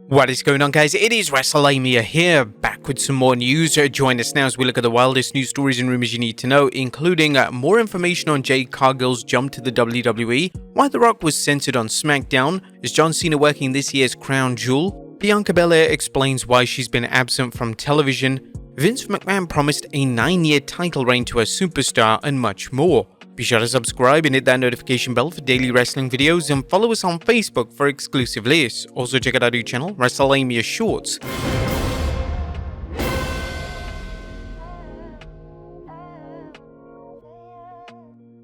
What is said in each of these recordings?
What is going on, guys? It is Wrestlelamia here, back with some more news. Join us now as we look at the wildest news stories and rumors you need to know, including more information on Jade Cargill's jump to the WWE, why The Rock was censored on SmackDown, is John Cena working this year's crown jewel, Bianca Belair explains why she's been absent from television, Vince McMahon promised a 9-year title reign to a superstar, and much more. Be sure to subscribe and hit that notification bell for daily wrestling videos, and follow us on Facebook for exclusive lists. Also check out our new channel, Wrestlelamia Shorts.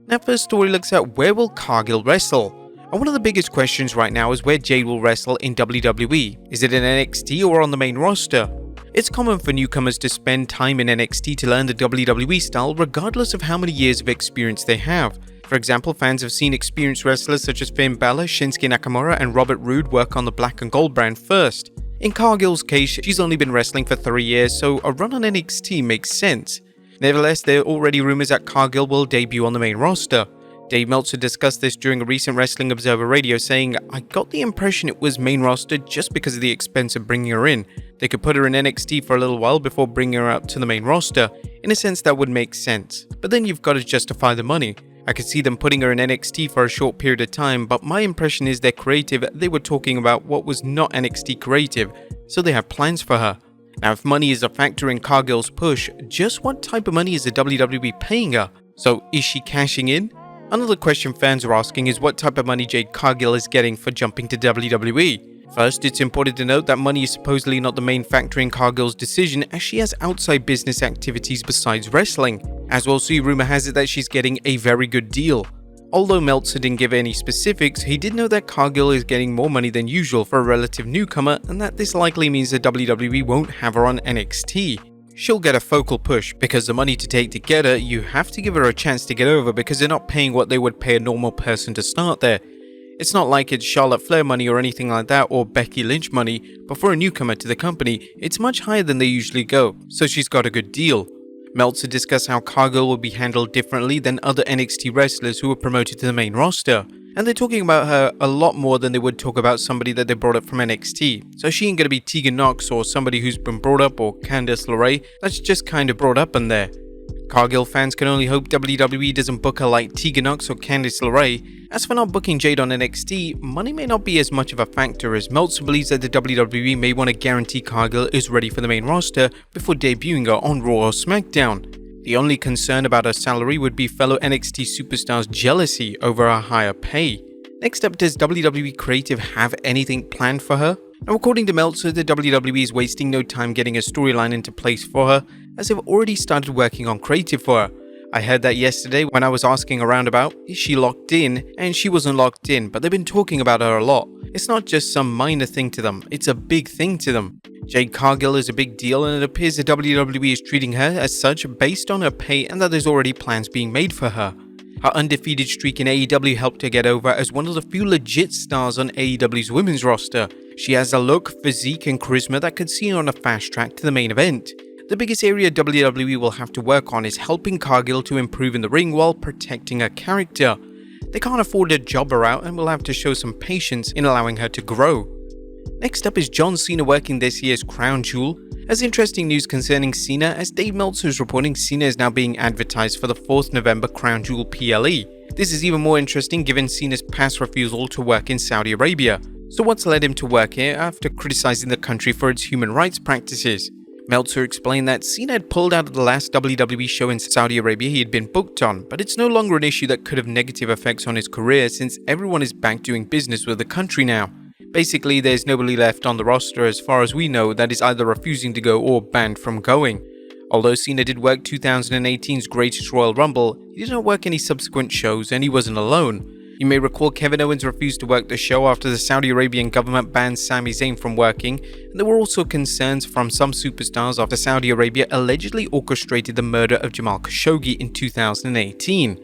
Now, first story looks at where will Cargill wrestle? And one of the biggest questions right now is where Jade will wrestle in WWE. Is it in NXT or on the main roster? It's common for newcomers to spend time in NXT to learn the WWE style regardless of how many years of experience they have. For example, fans have seen experienced wrestlers such as Finn Balor, Shinsuke Nakamura and Robert Roode work on the black and gold brand first. In Cargill's case, she's only been wrestling for 3 years, so a run on NXT makes sense. Nevertheless, there are already rumors that Cargill will debut on the main roster. Dave Meltzer discussed this during a recent Wrestling Observer Radio, saying, "I got the impression it was main roster just because of the expense of bringing her in. They could put her in NXT for a little while before bringing her up to the main roster. In a sense, that would make sense. But then you've got to justify the money. I could see them putting her in NXT for a short period of time, but my impression is they're creative. They were talking about what was not NXT creative, so they have plans for her." Now, if money is a factor in Cargill's push, just what type of money is the WWE paying her? So, is she cashing in? Another question fans are asking is what type of money Jade Cargill is getting for jumping to WWE. First, it's important to note that money is supposedly not the main factor in Cargill's decision, as she has outside business activities besides wrestling. As we'll see, rumor has it that she's getting a very good deal. Although Meltzer didn't give any specifics, he did know that Cargill is getting more money than usual for a relative newcomer, and that this likely means that WWE won't have her on NXT. She'll get a focal push, because the money to take to get her, you have to give her a chance to get over because they're not paying what they would pay a normal person to start there. It's not like it's Charlotte Flair money or anything like that, or Becky Lynch money, but for a newcomer to the company, it's much higher than they usually go, so she's got a good deal. Meltzer discussed how Cargill will be handled differently than other NXT wrestlers who were promoted to the main roster. And they're talking about her a lot more than they would talk about somebody that they brought up from NXT. So she ain't gonna be Tegan Nox or somebody who's been brought up, or Candice LeRae that's just kind of brought up in there. Cargill fans can only hope WWE doesn't book her like Tegan Nox or Candice LeRae. As for not booking Jade on NXT, money may not be as much of a factor, as Meltzer believes that the WWE may want to guarantee Cargill is ready for the main roster before debuting her on Raw or SmackDown. The only concern about her salary would be fellow NXT superstars' jealousy over her higher pay. Next up, does WWE Creative have anything planned for her? Now, according to Meltzer, the WWE is wasting no time getting a storyline into place for her, as they've already started working on creative for her. I heard that yesterday when I was asking around about, is she locked in? And she wasn't locked in, but they've been talking about her a lot. It's not just some minor thing to them, it's a big thing to them. Jade Cargill is a big deal, and it appears the WWE is treating her as such based on her pay, and that there's already plans being made for her. Her undefeated streak in AEW helped her get over as one of the few legit stars on AEW's women's roster. She has a look, physique and charisma that could see her on a fast track to the main event. The biggest area WWE will have to work on is helping Cargill to improve in the ring while protecting her character. They can't afford to job her out, and will have to show some patience in allowing her to grow. Next up is John Cena working this year's crown jewel. As interesting news concerning Cena, as Dave Meltzer is reporting, Cena is now being advertised for the 4th November Crown Jewel PLE. This is even more interesting given Cena's past refusal to work in Saudi Arabia. So what's led him to work here after criticizing the country for its human rights practices? Meltzer explained that Cena had pulled out of the last WWE show in Saudi Arabia he had been booked on, but it's no longer an issue that could have negative effects on his career since everyone is back doing business with the country now. Basically, there's nobody left on the roster as far as we know that is either refusing to go or banned from going. Although Cena did work 2018's Greatest Royal Rumble, he did not work any subsequent shows, and he wasn't alone. You may recall Kevin Owens refused to work the show after the Saudi Arabian government banned Sami Zayn from working, and there were also concerns from some superstars after Saudi Arabia allegedly orchestrated the murder of Jamal Khashoggi in 2018.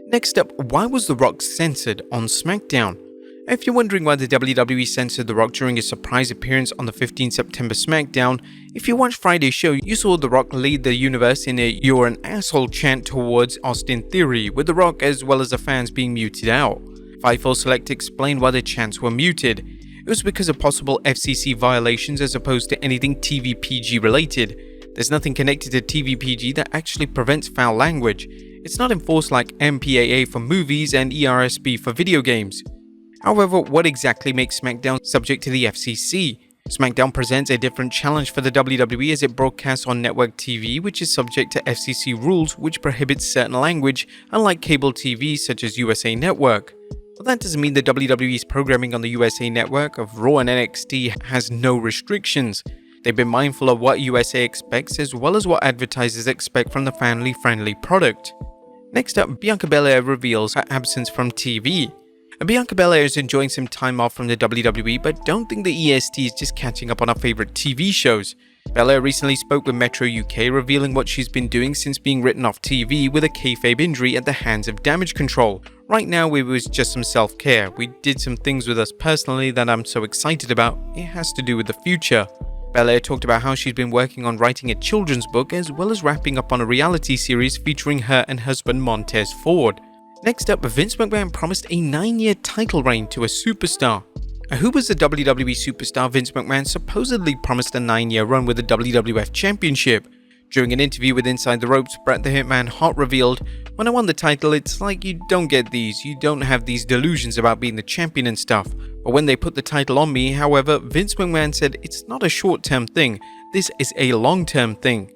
Next up, why was The Rock censored on SmackDown? If you're wondering why the WWE censored The Rock during his surprise appearance on the 15th September SmackDown, if you watched Friday's show, you saw The Rock lead the universe in a "you're an asshole" chant towards Austin Theory, with The Rock as well as the fans being muted out. Fightful Select explained why the chants were muted. It was because of possible FCC violations as opposed to anything TVPG related. There's nothing connected to TVPG that actually prevents foul language. It's not enforced like MPAA for movies and ERSB for video games. However, what exactly makes SmackDown subject to the FCC? SmackDown presents a different challenge for the WWE as it broadcasts on network TV, which is subject to FCC rules which prohibits certain language, unlike cable TV such as USA Network. But that doesn't mean the WWE's programming on the USA Network of Raw and NXT has no restrictions. They've been mindful of what USA expects as well as what advertisers expect from the family-friendly product. Next up, Bianca Belair reveals her absence from TV. Bianca Belair is enjoying some time off from the WWE, but don't think the EST is just catching up on her favorite TV shows. Belair recently spoke with Metro UK, revealing what she's been doing since being written off TV with a kayfabe injury at the hands of Damage Control. Right now, it was just some self-care. We did some things with us personally that I'm so excited about. It has to do with the future. Belair talked about how she's been working on writing a children's book as well as wrapping up on a reality series featuring her and husband Montez Ford. Next up, Vince McMahon promised a 9-year title reign to a superstar. Who was the WWE superstar Vince McMahon supposedly promised a 9-year run with the WWF Championship? During an interview with Inside the Ropes, Bret the Hitman Hart revealed, "When I won the title, it's like you don't get these, you don't have these delusions about being the champion and stuff. But when they put the title on me, however, Vince McMahon said it's not a short-term thing, this is a long-term thing."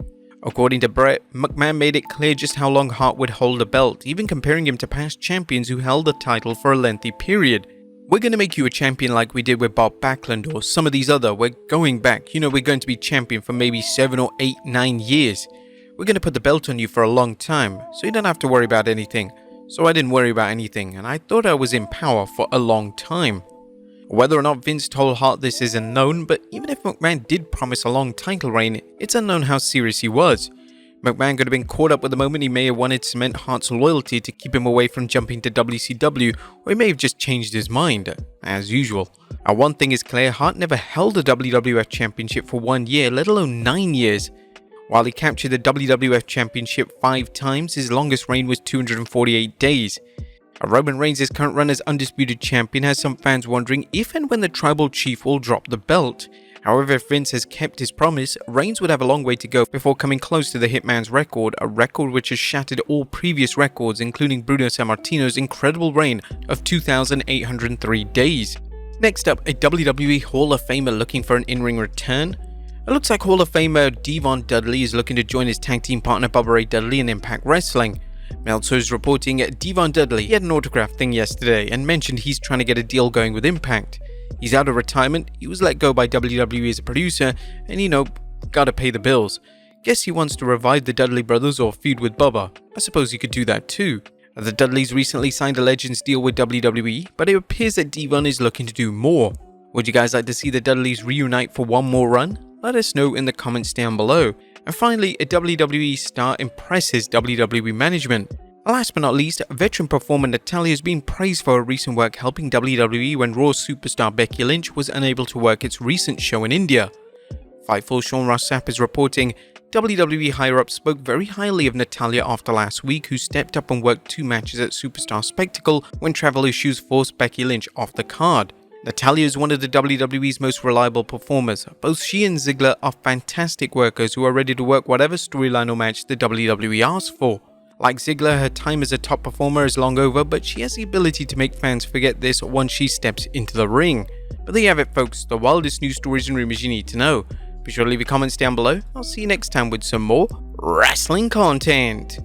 According to Bret, McMahon made it clear just how long Hart would hold the belt, even comparing him to past champions who held the title for a lengthy period. "We're going to make you a champion like we did with Bob Backlund or some of these other, we're going back, we're going to be champion for maybe 7 or 8, 9 years. We're going to put the belt on you for a long time, so you don't have to worry about anything." So I didn't worry about anything, and I thought I was in power for a long time. Whether or not Vince told Hart this is unknown, but even if McMahon did promise a long title reign, it's unknown how serious he was. McMahon could have been caught up with the moment he may have wanted to cement Hart's loyalty to keep him away from jumping to WCW, or he may have just changed his mind, as usual. One thing is clear, Hart never held a WWF Championship for 1 year, let alone 9 years. While he captured the WWF Championship 5 times, his longest reign was 248 days. Roman Reigns' current run as undisputed champion has some fans wondering if and when the tribal chief will drop the belt. However, if Vince has kept his promise, Reigns would have a long way to go before coming close to the Hitman's record, a record which has shattered all previous records, including Bruno Sammartino's incredible reign of 2,803 days. Next up, a WWE Hall of Famer looking for an in-ring return. It looks like Hall of Famer Devon Dudley is looking to join his tag team partner Bubba Ray Dudley in Impact Wrestling. Meltzer is reporting Devon Dudley he had an autograph thing yesterday and mentioned he's trying to get a deal going with Impact. He's out of retirement, he was let go by WWE as a producer, and gotta pay the bills. Guess he wants to revive the Dudley brothers or feud with Bubba. I suppose he could do that too. The Dudleys recently signed a Legends deal with WWE, but it appears that Devon is looking to do more. Would you guys like to see the Dudleys reunite for one more run? Let us know in the comments down below. And finally, a WWE star impresses WWE management. Last but not least, veteran performer Natalya has been praised for her recent work helping WWE when Raw superstar Becky Lynch was unable to work its recent show in India. Fightful Sean Ross Sapp is reporting, WWE higher-ups spoke very highly of Natalya after last week, who stepped up and worked 2 matches at Superstar Spectacle when travel issues forced Becky Lynch off the card. Natalya is one of the WWE's most reliable performers. Both she and Ziggler are fantastic workers who are ready to work whatever storyline or match the WWE asks for. Like Ziggler, her time as a top performer is long over, but she has the ability to make fans forget this once she steps into the ring. But there you have it folks, the wildest news stories and rumors you need to know. Be sure to leave your comments down below. I'll see you next time with some more wrestling content.